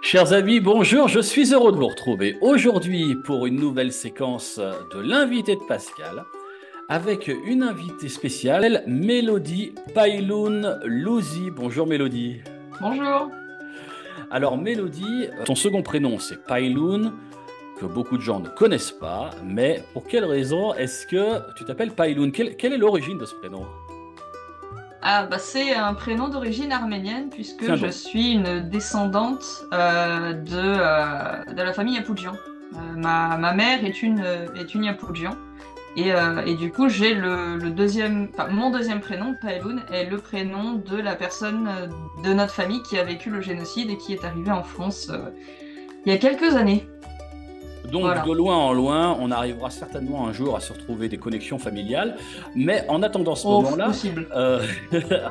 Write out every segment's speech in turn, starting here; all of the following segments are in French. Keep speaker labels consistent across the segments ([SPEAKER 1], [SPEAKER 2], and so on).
[SPEAKER 1] Chers amis, bonjour, je suis heureux de vous retrouver aujourd'hui pour une nouvelle séquence de l'invité de Pascal avec une invitée spéciale, Mélodie Pailoun Louzi. Bonjour Mélodie.
[SPEAKER 2] Bonjour.
[SPEAKER 1] Alors Mélodie, ton second prénom c'est Pailoun, que beaucoup de gens ne connaissent pas, mais pour quelle raison est-ce que tu t'appelles Pailoun? Quelle est l'origine de ce prénom?
[SPEAKER 2] C'est un prénom d'origine arménienne puisque
[SPEAKER 1] Tiens
[SPEAKER 2] je
[SPEAKER 1] donc.
[SPEAKER 2] suis une descendante de la famille Yapoudian. Ma mère est une Yapoudian et du coup j'ai le deuxième, enfin mon deuxième prénom, Paeloun, est le prénom de la personne de notre famille qui a vécu le génocide et qui est arrivée en France il y a quelques années.
[SPEAKER 1] Donc, de
[SPEAKER 2] Voilà.
[SPEAKER 1] loin en loin, on arrivera certainement un jour à se retrouver des connexions familiales. Mais en attendant ce
[SPEAKER 2] Oh,
[SPEAKER 1] moment-là,
[SPEAKER 2] possible.
[SPEAKER 1] euh,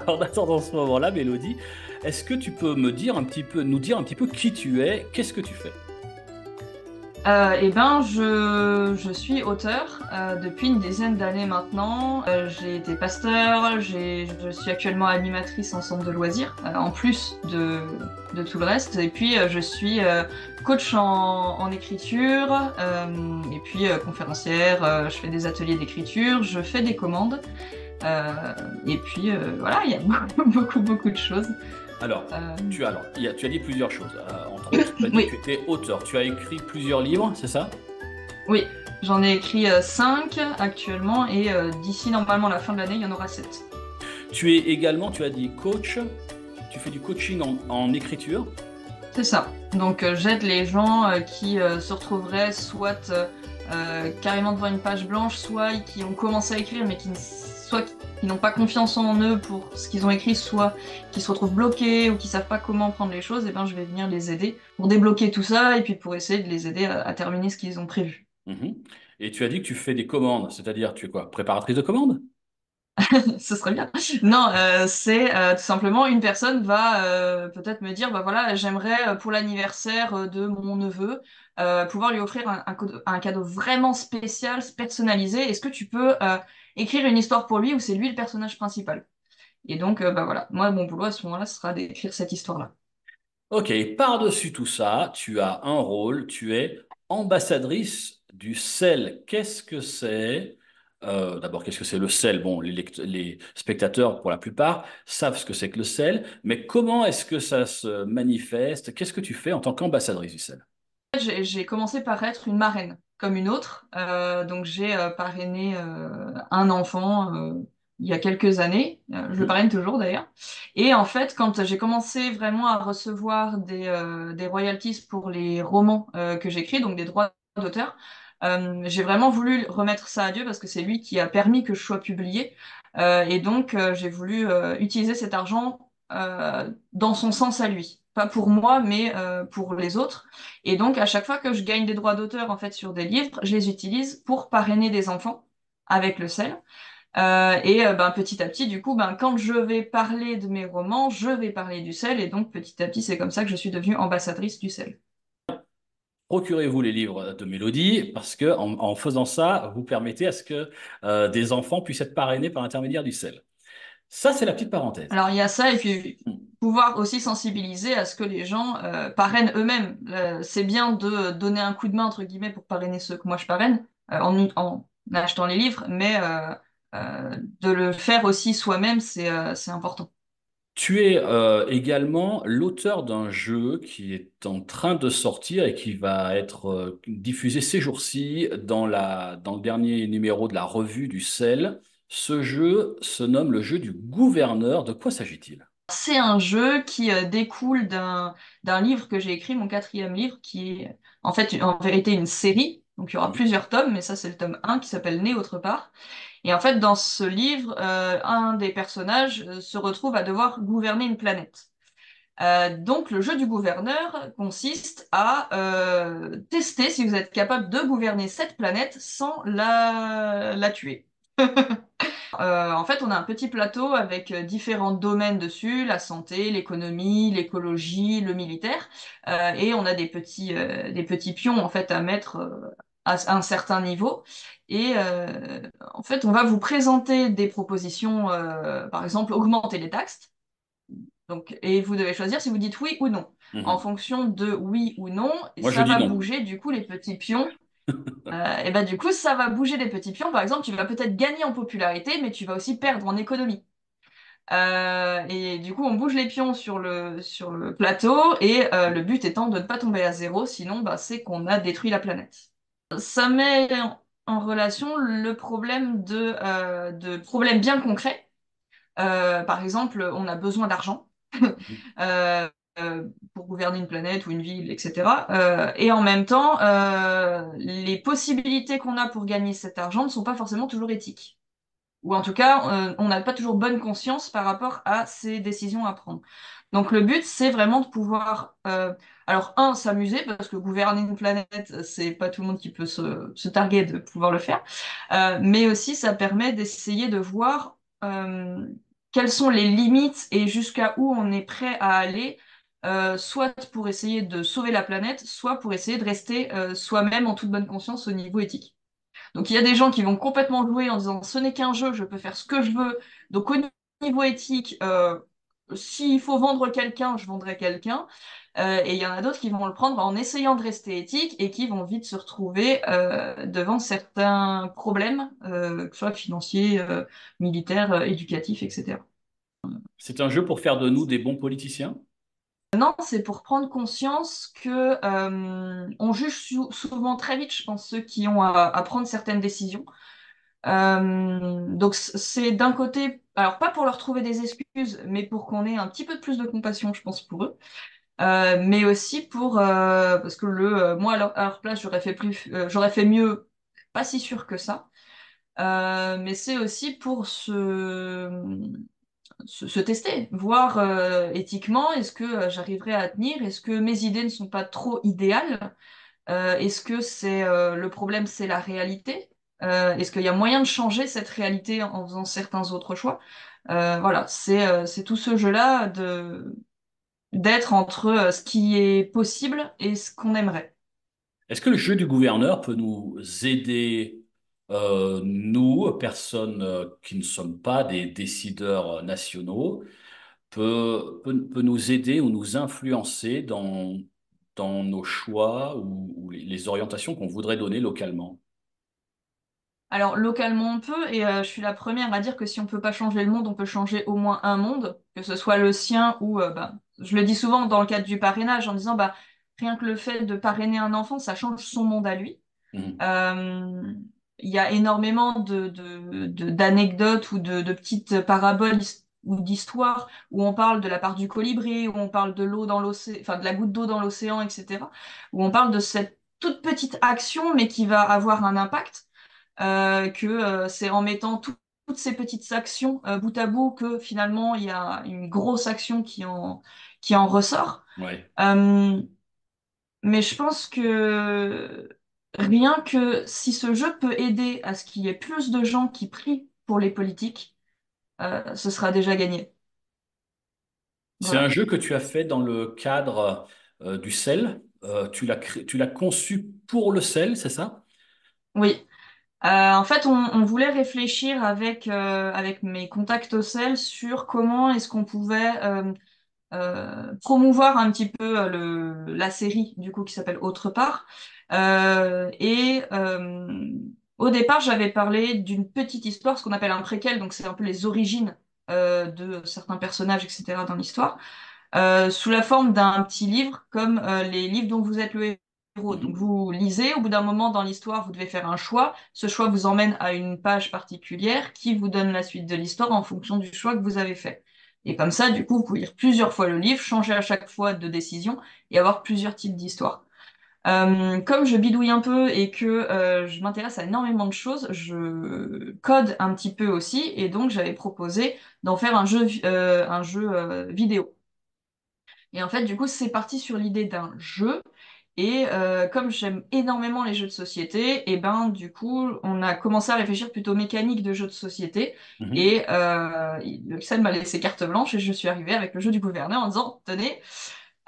[SPEAKER 1] en attendant ce moment-là, Mélodie, est-ce que tu peux me dire un petit peu, nous dire un petit peu qui tu es, qu'est-ce que tu fais?
[SPEAKER 2] Je suis auteur depuis une dizaine d'années maintenant. J'ai été pasteur, je suis actuellement animatrice en centre de loisirs, en plus de tout le reste. Et puis, je suis coach en écriture, et puis conférencière. Je fais des ateliers d'écriture, je fais des commandes. Et puis, voilà, il y a beaucoup de choses.
[SPEAKER 1] Alors,
[SPEAKER 2] Euh,
[SPEAKER 1] tu as dit plusieurs choses. Entre autres, tu as dit que tu
[SPEAKER 2] oui,
[SPEAKER 1] étais auteur. Tu as écrit plusieurs livres, c'est ça?
[SPEAKER 2] oui, j'en ai écrit 5 actuellement et d'ici normalement la fin de l'année, il y en aura 7.
[SPEAKER 1] Tu es également, tu as dit coach. Tu fais du coaching en écriture.
[SPEAKER 2] C'est ça. Donc j'aide les gens qui se retrouveraient soit carrément devant une page blanche, soit qui ont commencé à écrire mais qui n'ont pas confiance en eux pour ce qu'ils ont écrit, soit qui se retrouvent bloqués ou qui savent pas comment prendre les choses. Et ben je vais venir les aider pour débloquer tout ça et puis pour essayer de les aider à terminer ce qu'ils ont prévu.
[SPEAKER 1] Mhm. Et tu as dit que tu fais des commandes, c'est-à-dire tu es quoi? Préparatrice de commandes?
[SPEAKER 2] Ce serait bien. Non, c'est tout simplement une personne va peut-être me dire, bah voilà, j'aimerais pour l'anniversaire de mon neveu pouvoir lui offrir un cadeau vraiment spécial, personnalisé. Est-ce que tu peux écrire une histoire pour lui où c'est lui le personnage principal? Et donc, bah voilà, moi, mon boulot à ce moment-là, ce sera d'écrire cette histoire-là.
[SPEAKER 1] Ok, par-dessus tout ça, tu as un rôle, tu es ambassadrice du sel. Qu'est-ce que c'est? D'abord, qu'est-ce que c'est le sel? Bon, les spectateurs, pour la plupart, savent ce que c'est que le sel, mais comment est-ce que ça se manifeste? Qu'est-ce que tu fais en tant qu'ambassadrice du sel?
[SPEAKER 2] J'ai commencé par être une marraine, comme une autre. Donc j'ai parrainé un enfant il y a quelques années. Je le
[SPEAKER 1] Mhm.
[SPEAKER 2] parraine toujours d'ailleurs. Et en fait, quand j'ai commencé vraiment à recevoir des royalties pour les romans que j'écris, donc des droits d'auteur, j'ai vraiment voulu remettre ça à Dieu parce que c'est lui qui a permis que je sois publiée. Et donc j'ai voulu utiliser cet argent dans son sens à lui. Pas pour moi, mais pour les autres. Et donc, à chaque fois que je gagne des droits d'auteur en fait sur des livres, je les utilise pour parrainer des enfants avec le sel. Petit à petit, du coup, quand je vais parler de mes romans, je vais parler du sel. Et donc, petit à petit, c'est comme ça que je suis devenue ambassadrice du sel.
[SPEAKER 1] Procurez-vous les livres de Mélodie, parce que en faisant ça, vous permettez à ce que des enfants puissent être parrainés par l'intermédiaire du sel. Ça, c'est la petite parenthèse.
[SPEAKER 2] Alors, il y a ça, et puis pouvoir aussi sensibiliser à ce que les gens parrainent eux-mêmes. C'est bien de donner un coup de main, entre guillemets, pour parrainer ceux que moi je parraine, en achetant les livres, mais de le faire aussi soi-même, c'est important.
[SPEAKER 1] Tu es également l'auteur d'un jeu qui est en train de sortir et qui va être diffusé ces jours-ci dans le dernier numéro de la revue du sel. Ce jeu se nomme le jeu du gouverneur. De quoi s'agit-il?
[SPEAKER 2] C'est un jeu qui découle d'un livre que j'ai écrit, mon quatrième livre, qui est en fait en vérité une série. Donc il y aura
[SPEAKER 1] Mhm.
[SPEAKER 2] plusieurs tomes, mais ça c'est le tome un qui s'appelle Né autre part. Et en fait dans ce livre, un des personnages se retrouve à devoir gouverner une planète. Donc le jeu du gouverneur consiste à tester si vous êtes capable de gouverner cette planète sans la tuer. En fait, on a un petit plateau avec différents domaines dessus, la santé, l'économie, l'écologie, le militaire, et on a des petits pions en fait à mettre à un certain niveau. Et en fait, on va vous présenter des propositions, par exemple, augmenter les taxes. Donc, et vous devez choisir si vous dites oui ou non. En
[SPEAKER 1] Mhm.
[SPEAKER 2] fonction de oui ou non,
[SPEAKER 1] Moi, je
[SPEAKER 2] ça
[SPEAKER 1] dis
[SPEAKER 2] va
[SPEAKER 1] non.
[SPEAKER 2] bouger du coup les petits pions. Et ben du coup, ça va bouger les petits pions. Par exemple, tu vas peut-être gagner en popularité, mais tu vas aussi perdre en économie. Et du coup, on bouge les pions sur le plateau, et le but étant de ne pas tomber à zéro, sinon bah, c'est qu'on a détruit la planète. Ça met en relation le problème de problèmes bien concrets. Par exemple, on a besoin d'argent euh, pour gouverner une planète ou une ville, etc. Et en même temps, les possibilités qu'on a pour gagner cet argent ne sont pas forcément toujours éthiques. Ou en tout cas, on n'a pas toujours bonne conscience par rapport à ces décisions à prendre. Donc le but, c'est vraiment de pouvoir, alors un, s'amuser, parce que gouverner une planète, c'est pas tout le monde qui peut se targuer de pouvoir le faire. Mais aussi ça permet d'essayer de voir quelles sont les limites et jusqu'à où on est prêt à aller, soit pour essayer de sauver la planète, soit pour essayer de rester soi-même en toute bonne conscience au niveau éthique. Donc il y a des gens qui vont complètement jouer en disant ce n'est qu'un jeu, je peux faire ce que je veux. Donc au niveau éthique, s'il faut vendre quelqu'un, je vendrai quelqu'un. Et il y en a d'autres qui vont le prendre en essayant de rester éthique et qui vont vite se retrouver devant certains problèmes, que ce soit financiers, militaires, éducatifs, etc.
[SPEAKER 1] C'est un jeu pour faire de nous des bons politiciens?
[SPEAKER 2] Non, c'est pour prendre conscience que on juge souvent très vite, je pense, ceux qui ont à prendre certaines décisions. Donc c'est d'un côté, alors pas pour leur trouver des excuses, mais pour qu'on ait un petit peu plus de compassion, je pense, pour eux. Mais aussi pour parce que moi à leur place j'aurais fait mieux, pas si sûr que ça. Mais c'est aussi pour se tester, voir éthiquement, est-ce que j'arriverai à tenir, est-ce que mes idées ne sont pas trop idéales. Est-ce que c'est le problème, c'est la réalité? Est-ce qu'il y a moyen de changer cette réalité en faisant certains autres choix? Voilà, c'est tout ce jeu-là de d'être entre ce qui est possible et ce qu'on aimerait.
[SPEAKER 1] Est-ce que le jeu du gouverneur peut nous aider, nous, personnes qui ne sommes pas des décideurs nationaux, peut nous aider ou nous influencer dans nos choix ou les orientations qu'on voudrait donner localement?
[SPEAKER 2] Alors localement on peut, et je suis la première à dire que si on peut pas changer le monde, on peut changer au moins un monde, que ce soit le sien ou bah, je le dis souvent dans le cadre du parrainage en disant bah rien que le fait de parrainer un enfant, ça change son monde à lui.
[SPEAKER 1] Mhm.
[SPEAKER 2] Euh, Il y a énormément d'anecdotes ou de petites paraboles ou d'histoires où on parle de la part du colibri, où on parle de l'eau dans l'océan, enfin de la goutte d'eau dans l'océan, etc. Où on parle de cette toute petite action, mais qui va avoir un impact, que c'est en mettant toutes ces petites actions bout à bout que finalement il y a une grosse action qui en ressort.
[SPEAKER 1] Ouais.
[SPEAKER 2] Euh, mais je pense que rien que si ce jeu peut aider à ce qu'il y ait plus de gens qui prient pour les politiques, ce sera déjà gagné.
[SPEAKER 1] C'est un
[SPEAKER 2] Voilà.
[SPEAKER 1] jeu que tu as fait dans le cadre du sel. Tu l'as conçu pour le sel, c'est ça?
[SPEAKER 2] Oui. En fait, on voulait réfléchir avec mes contacts au sel sur comment est-ce qu'on pouvait promouvoir un petit peu la série du coup qui s'appelle Autre part. Au départ, j'avais parlé d'une petite histoire, ce qu'on appelle un préquel, donc c'est un peu les origines de certains personnages, etc. dans l'histoire, sous la forme d'un petit livre, comme les livres dont vous êtes le héros. Donc
[SPEAKER 1] Mhm.
[SPEAKER 2] vous lisez, au bout d'un moment dans l'histoire, vous devez faire un choix. Ce choix vous emmène à une page particulière qui vous donne la suite de l'histoire en fonction du choix que vous avez fait. Et comme ça, du coup, vous pouvez lire plusieurs fois le livre, changer à chaque fois de décision et avoir plusieurs types d'histoires. Comme je bidouille un peu et que je m'intéresse à énormément de choses, je code un petit peu aussi, et donc j'avais proposé d'en faire un jeu vidéo. Et en fait, du coup, c'est parti sur l'idée d'un jeu. Et comme j'aime énormément les jeux de société, et ben du coup, on a commencé à réfléchir plutôt mécanique de jeux de société.
[SPEAKER 1] Mhm.
[SPEAKER 2] Et le Excel m'a laissé carte blanche et je suis arrivée avec le jeu du gouverneur en disant, tenez,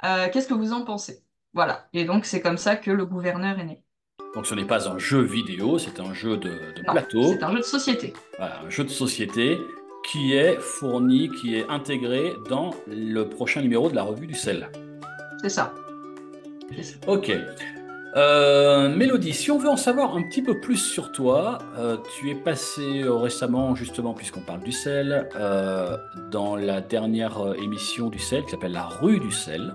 [SPEAKER 2] qu'est-ce que vous en pensez? Voilà. Et donc c'est comme ça que le gouverneur est né.
[SPEAKER 1] Donc ce n'est pas un jeu vidéo, c'est un jeu de
[SPEAKER 2] Non, c'est
[SPEAKER 1] plateau,
[SPEAKER 2] un jeu de société.
[SPEAKER 1] voilà, un jeu de société qui est fourni, qui est intégré dans le prochain numéro de la revue du sel.
[SPEAKER 2] C'est ça. C'est ça.
[SPEAKER 1] Ok. Mélodie, si on veut en savoir un petit peu plus sur toi, tu es passé récemment, justement, puisqu'on parle du sel, dans la dernière émission du sel qui s'appelle La Rue du sel.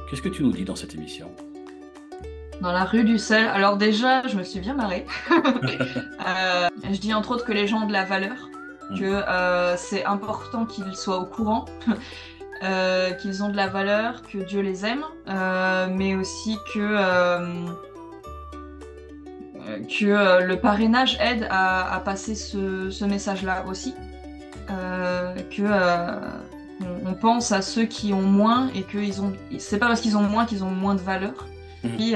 [SPEAKER 1] Qu'est-ce que tu nous dis dans cette émission?
[SPEAKER 2] Dans la rue du sel. Alors déjà, je me suis bien marrée. Je dis entre autres que les gens ont de la valeur, que c'est important qu'ils soient au courant, qu'ils ont de la valeur, que Dieu les aime, mais aussi que le parrainage aide à passer ce message-là aussi. On pense à ceux qui ont moins et que c'est pas parce qu'ils ont moins qu'ils ont moins de valeur. Puis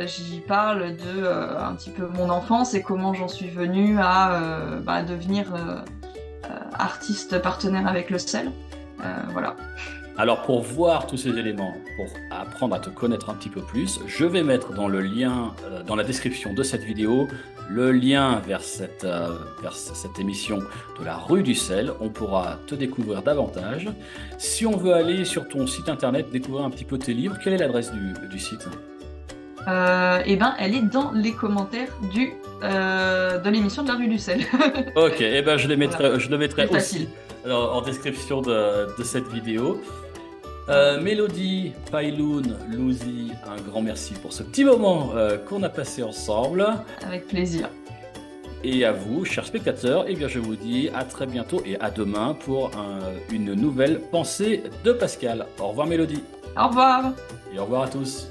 [SPEAKER 2] j'y parle de un petit peu mon enfance et comment j'en suis venue à devenir artiste partenaire avec le sel. Voilà.
[SPEAKER 1] Alors pour voir tous ces éléments, pour apprendre à te connaître un petit peu plus, je vais mettre dans le lien, dans la description de cette vidéo, le lien vers cette émission de la Rue du sel. On pourra te découvrir davantage. Si on veut aller sur ton site internet, découvrir un petit peu tes livres, quelle est l'adresse du site?
[SPEAKER 2] Eh ben, elle est dans les commentaires de l'émission de la Rue du sel.
[SPEAKER 1] Ok, et ben je le mettrai
[SPEAKER 2] C'est
[SPEAKER 1] aussi
[SPEAKER 2] facile.
[SPEAKER 1] en description de cette vidéo. Mélodie, Pailoun, Louzi, un grand merci pour ce petit moment qu'on a passé ensemble.
[SPEAKER 2] Avec plaisir.
[SPEAKER 1] Et à vous, chers spectateurs, eh bien je vous dis à très bientôt et à demain pour une nouvelle pensée de Pascal. Au revoir Mélodie.
[SPEAKER 2] Au revoir.
[SPEAKER 1] Et au revoir à tous.